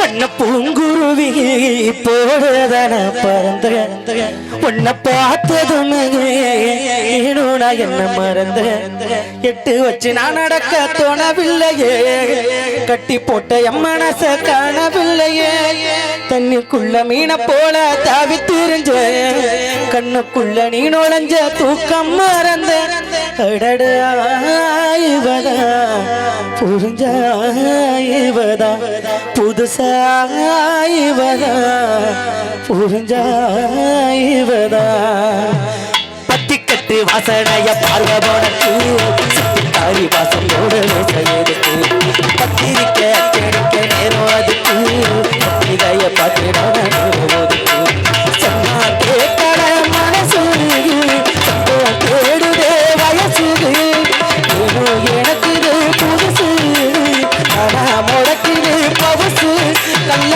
வண்ண பூங்குருவி போடுதன பறந்த உன்னை பார்த்ததும் நான் என்ன மறந்த எட்டு வச்சு நான் நடக்க தோணவில்லையே கட்டி போட்ட என் மனச காணவில்லையே தண்ணிக்குள்ள மீனை போல தாவி திரிஞ்ச கண்ணுக்குள்ள நீ நுழைஞ்ச தூக்கம் மறந்த அடடாய்வதா புரிஞ்சாய்வதா புதுசாய்வதா புரிஞ்சாய்வதா பத்திக்கட்டு வாசனைய பார்வை போனக்கு தாரி வாசம் எடுத்து பத்திரிக்க கிடைக்க நேரம் அதுக்கு பத்திரிகைய பார்த்து சொன்னா கேட்கல மனசு தேடுதே வயசு எனக்கு புதுசு ஆனா முடக்குது பவசு நல்ல